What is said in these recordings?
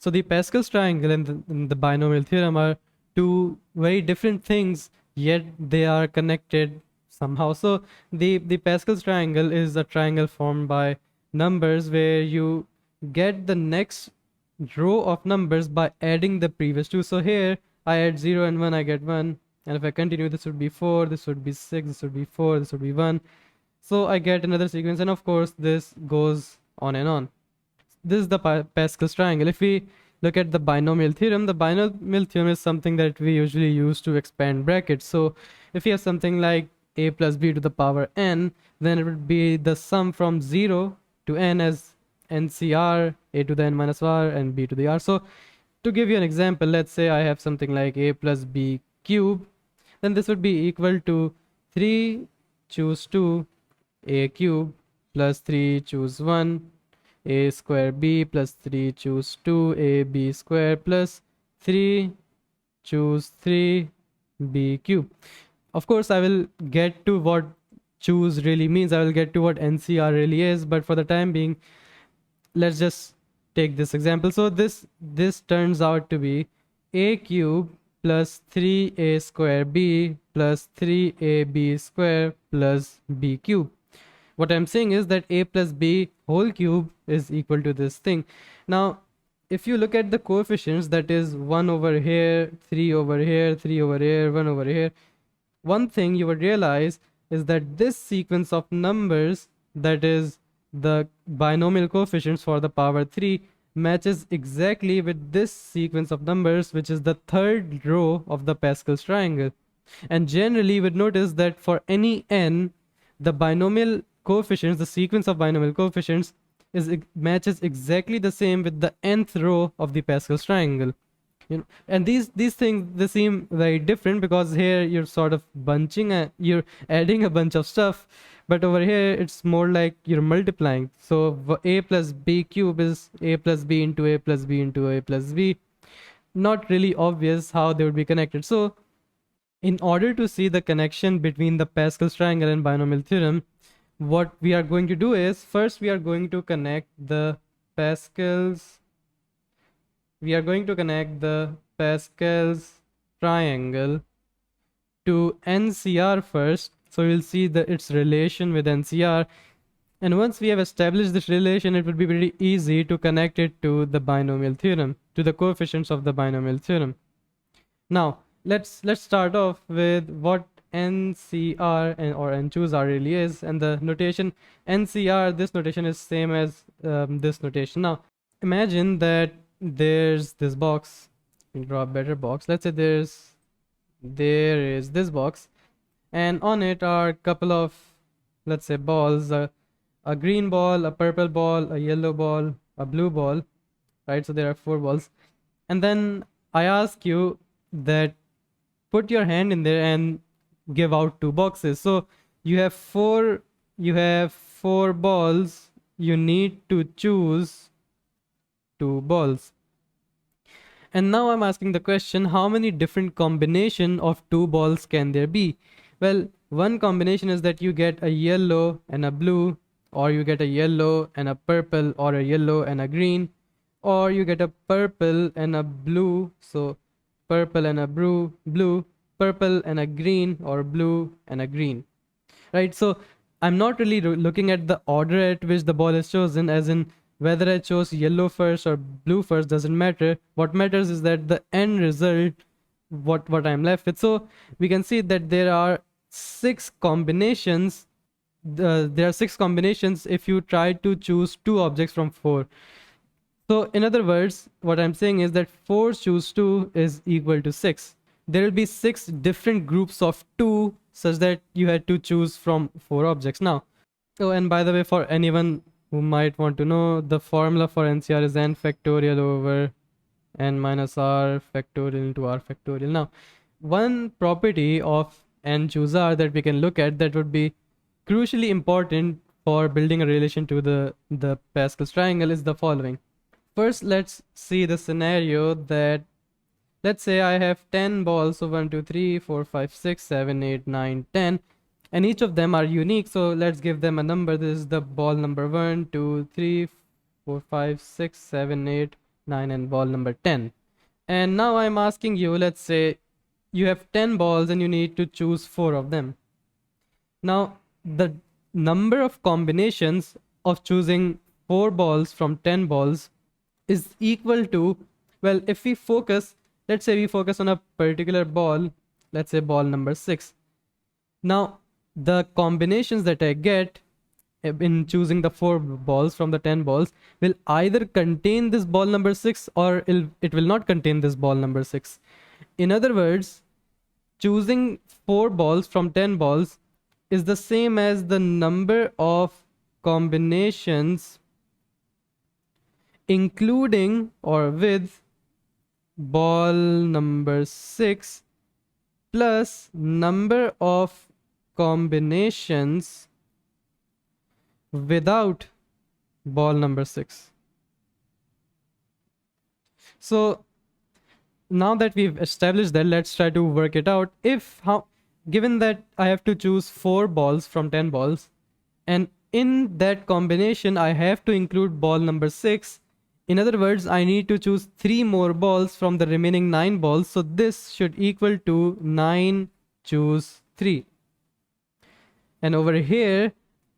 So the Pascal's triangle and the binomial theorem are two very different things, yet they are connected somehow. So the Pascal's triangle is a triangle formed by numbers where you get the next row of numbers by adding the previous two. So here I add 0 and 1, I get 1. And if I continue, this would be 4, this would be 6, this would be 4, this would be 1. So I get another sequence, and of course this goes on and on. This is the Pascal's triangle. If we look at the binomial theorem is something that we usually use to expand brackets. So if you have something like a plus b to the power n, then it would be the sum from 0 to n as ncr, a to the n minus r, and b to the r. So to give you an example, let's say I have something like a plus b cube, then this would be equal to 3 choose 2 a cube plus 3 choose 1 a square b plus 3 choose 2 a b square plus 3 choose 3 b cube. Of course, I will get to what choose really means. I will get to what NCR really is, but for the time being, let's just take this example. So this turns out to be a cube plus 3a square b plus 3ab square plus b cube. What I'm saying is that a plus b whole cube is equal to this thing. Now, if you look at the coefficients, that is 1 over here, 3 over here, 3 over here, 1 over here, one thing you would realize is that this sequence of numbers, that is the binomial coefficients for the power 3, matches exactly with this sequence of numbers, which is the third row of the Pascal's triangle. And generally, you would notice that for any n, the binomial coefficients, the sequence of binomial coefficients, matches exactly the same with the nth row of the Pascal's triangle. And these things, they seem very different because here you're sort of bunching, you're adding a bunch of stuff, but over here it's more like you're multiplying. So a plus b cube is a plus b into a plus b into a plus b. Not really obvious how they would be connected. So in order to see the connection between the Pascal's triangle and binomial theorem, what we are going to do is, first we are going to connect the Pascal's triangle to NCR first. So we'll see its relation with NCR. And once we have established this relation, it would be pretty easy to connect it to the binomial theorem, to the coefficients of the binomial theorem. Now, let's start off with what NCR or nChoose really is, and the notation NCR, this notation is same as this notation. Now, imagine that there's this box. We'll draw a better box. Let's say there is this box, and on it are a couple of, let's say, balls, a green ball, a purple ball, a yellow ball, a blue ball, right? So there are 4 balls. And then I ask you that put your hand in there and give out 2 boxes. So you have 4 balls. You need to choose 2 balls. And now I'm asking the question, how many different combination of 2 balls can there be? Well, one combination is that you get a yellow and a blue, or you get a yellow and a purple, or a yellow and a green, or you get a purple and a blue. So purple and a blue, purple and a green, or blue and a green, right? So I'm not really looking at the order at which the ball is chosen, as in whether I chose yellow first or blue first doesn't matter. What matters is that the end result, what I'm left with. So we can see that there are 6 combinations. There are 6 combinations if you try to choose 2 objects from 4. So in other words, what I'm saying is that 4 choose 2 is equal to 6. There will be 6 different groups of 2 such that you had to choose from 4 objects. Now, oh, and by the way, for anyone who might want to know, the formula for NCR is n factorial over n minus r factorial into r factorial. Now, one property of nChoose r that we can look at that would be crucially important for building a relation to the Pascal's triangle is the following. First, let's see the scenario that, let's say I have 10 balls, so 1, 2, 3, 4, 5, 6, 7, 8, 9, 10, and each of them are unique. So let's give them a number. This is the ball number 1, 2, 3, 4, 5, 6, 7, 8, 9 and ball number 10. And now I'm asking you, let's say you have 10 balls and you need to choose 4 of them. Now, the number of combinations of choosing 4 balls from 10 balls is equal to, well, if we focus, let's say we focus on a particular ball, let's say ball number 6. Now, the combinations that I get in choosing the 4 balls from the 10 balls will either contain this ball number 6 or it will not contain this ball number 6. In other words, choosing 4 balls from 10 balls is the same as the number of combinations including or with ball number 6 plus number of combinations without ball number 6. So now that we've established that, let's try to work it out. Given that I have to choose 4 balls from 10 balls, and in that combination I have to include ball number 6. In other words, I need to choose 3 more balls from the remaining 9 balls. So this should equal to 9 choose 3. And over here,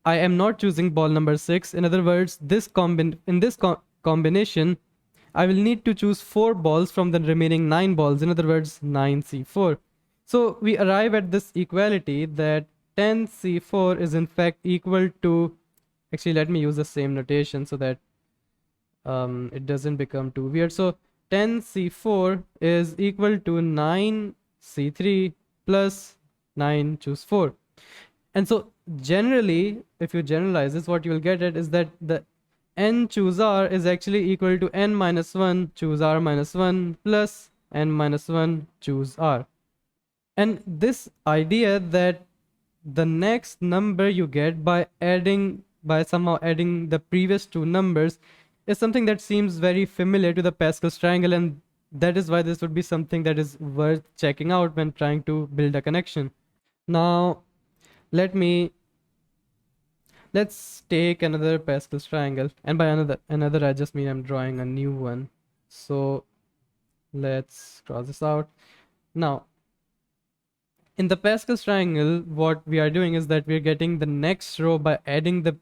I am not choosing ball number 6. In other words, in this combination, I will need to choose 4 balls from the remaining 9 balls. In other words, 9c4. So we arrive at this equality that 10c4 is in fact equal to, actually let me use the same notation so that it doesn't become too weird. So 10c4 is equal to 9c3 plus 9 choose 4. And so generally, if you generalize this, what you will get at is that the n choose r is actually equal to n minus 1 choose r minus 1 plus n minus 1 choose r. And this idea that the next number you get by somehow adding the previous 2 numbers is something that seems very familiar to the Pascal's triangle, and that is why this would be something that is worth checking out when trying to build a connection. Now, let's take another Pascal's triangle, and by another I just mean I'm drawing a new one. So let's cross this out. Now, in the Pascal's triangle, what we are doing is that we're getting the next row by adding the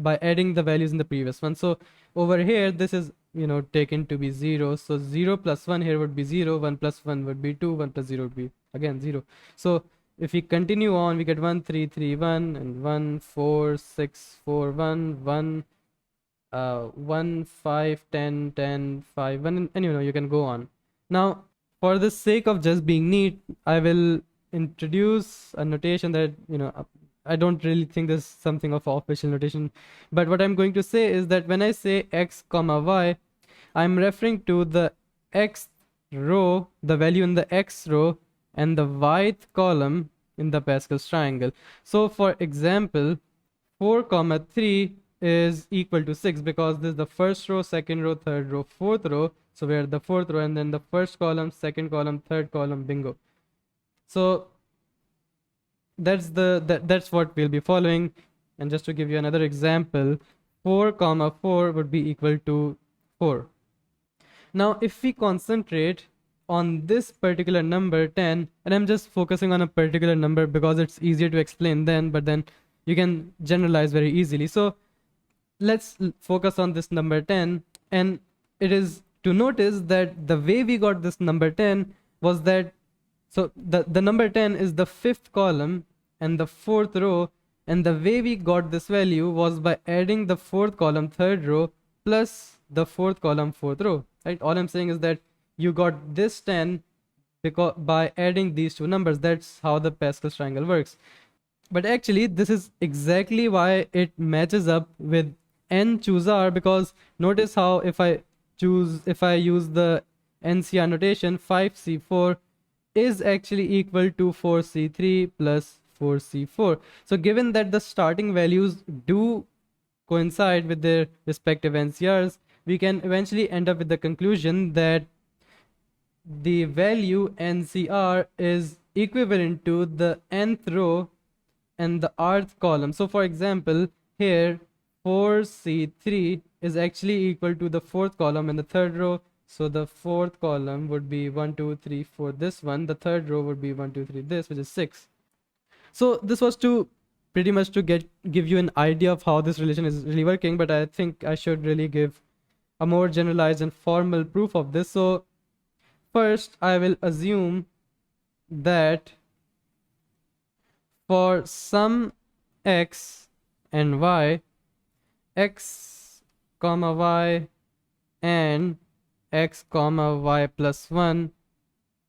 values in the previous one. So over here, this is taken to be 0. So 0 plus 1 here would be 0, 1 plus 1 would be 2, 1 plus 0 would be again 0. So if we continue on, we get 1 3 3 1 and 1 4 6 4 1 1 1 5 10 10 5 1, and you can go on. Now, for the sake of just being neat, I will introduce a notation that I don't really think this is something of official notation, but what I'm going to say is that when I say x comma y, I'm referring to the x row, the value in the x row, and the yth column in the Pascal's triangle. So for example, 4 comma 3 is equal to 6 because this is the first row, second row, third row, fourth row. So we're the fourth row, and then the first column, second column, third column, bingo. So that's what we'll be following. And just to give you another example, 4 comma 4 would be equal to 4. Now if we concentrate on this particular number 10, and I'm just focusing on a particular number because it's easier to explain but then you can generalize very easily. So let's focus on this number 10, and it is to notice that the way we got this number 10 was that, so the number 10 is the 5th column and the 4th row, and the way we got this value was by adding the 4th column 3rd row plus the 4th column 4th row, right? All I'm saying is that you got this 10 because by adding these 2 numbers. That's how the Pascal's triangle works. But actually this is exactly why it matches up with n choose r, because notice how if I use the NCR notation, 5c4 is actually equal to 4c3 plus 4c4. So given that the starting values do coincide with their respective NCRs, we can eventually end up with the conclusion that the value NCR is equivalent to the nth row and the rth column. So for example, here 4c3 is actually equal to the fourth column in the third row. So the fourth column would be 1, 2, 3, 4, this one. The third row would be 1, 2, 3, this, which is 6. So this was to pretty much to give you an idea of how this relation is really working, but I think I should really give a more generalized and formal proof of this. So first I will assume that for some x and y, x comma y and x comma y plus 1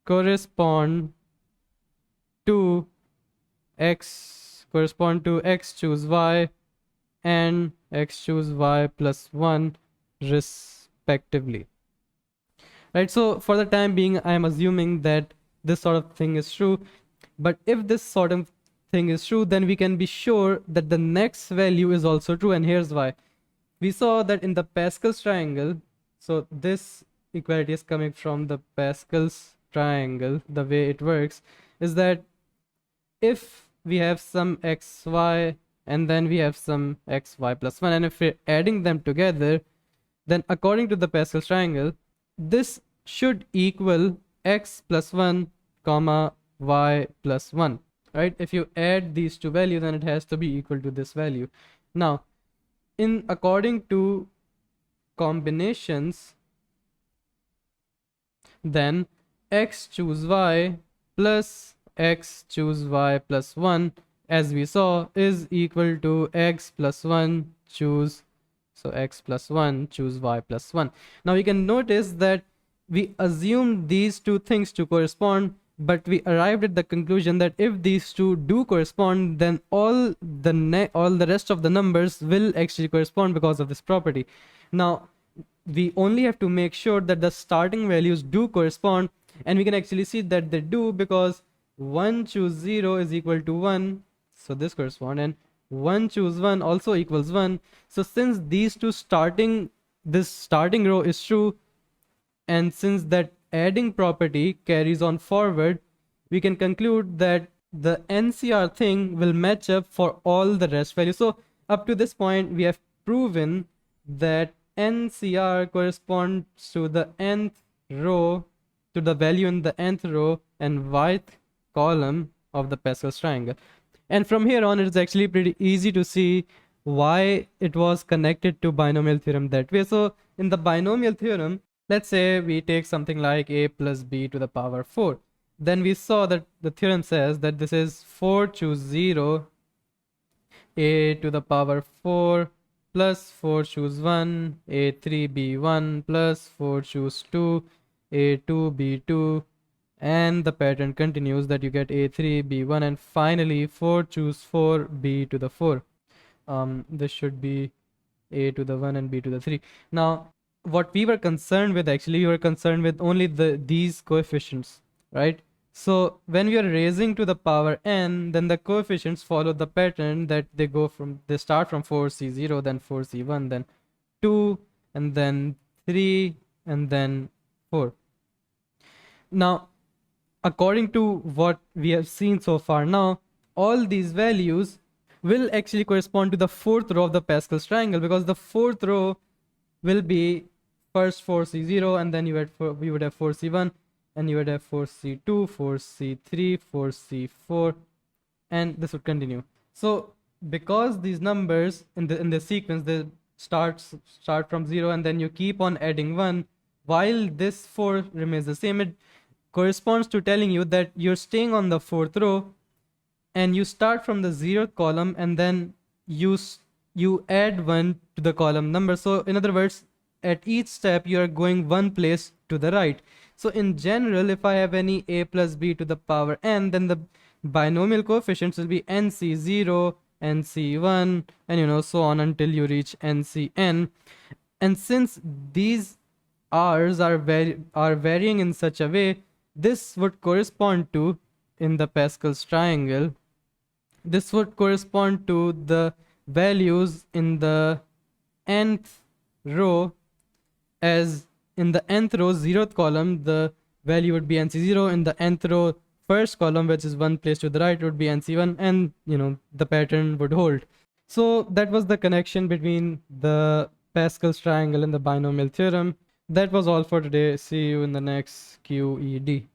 correspond to x choose y and x choose y plus 1 respectively, right? So for the time being I am assuming that this sort of thing is true, but if this sort of thing is true, then we can be sure that the next value is also true, and here's why. We saw that in the Pascal's triangle, so this equality is coming from the Pascal's triangle. The way it works is that if we have some xy and then we have some xy plus 1, and if we're adding them together, then according to the Pascal's triangle, this should equal x plus 1 comma y plus 1, right? If you add these two values, then it has to be equal to this value. Now in according to combinations, then x choose y plus x choose y plus 1, as we saw, is equal to x plus 1 choose, so x plus 1 choose y plus 1. Now you can notice that we assumed these two things to correspond, but we arrived at the conclusion that if these two do correspond, then all the rest of the numbers will actually correspond because of this property. Now we only have to make sure that the starting values do correspond, and we can actually see that they do, because 1 choose 0 is equal to 1, so this corresponds, and 1 choose 1 also equals 1. So since these two this starting row is true, and since that adding property carries on forward, we can conclude that the NCR thing will match up for all the rest values. So up to this point we have proven that NCR corresponds to the nth row, to the value in the nth row and yth column of the Pascal's triangle. And from here on, it's actually pretty easy to see why it was connected to binomial theorem that way. So in the binomial theorem, let's say we take something like a plus b to the power 4. Then we saw that the theorem says that this is 4 choose 0, a to the power 4 plus 4 choose 1, a3 b1 plus 4 choose 2, a2 b2, and the pattern continues that you get a3 b1 and finally 4 choose 4 b to the 4. This should be a to the 1 and b to the 3. Now what we were concerned with, actually we were concerned with only these coefficients, right? So when we are raising to the power n, then the coefficients follow the pattern that they start from 4c0, then 4c1, then 2, and then 3, and then 4. Now according to what we have seen so far now, all these values will actually correspond to the fourth row of the Pascal's triangle, because the fourth row will be first 4c0, and then you would have 4c1, and you would have 4c2, 4c3, 4c4, and this would continue. So because these numbers in the sequence, they start from 0 and then you keep on adding 1, while this 4 remains the same, it corresponds to telling you that you're staying on the fourth row and you start from the 0th column, and then you add 1 to the column number. So in other words, at each step you are going one place to the right. So in general, if I have any a plus b to the power n, then the binomial coefficients will be nc0, nc1, and so on until you reach ncn. And since these r's are varying in such a way, this would correspond to, in the Pascal's triangle, this would correspond to the values in the nth row, as in the nth row 0th column the value would be nc0, in the nth row first column, which is one place to the right, would be nc1, and the pattern would hold. So that was the connection between the Pascal's triangle and the binomial theorem. That was all for today. See you in the next QED.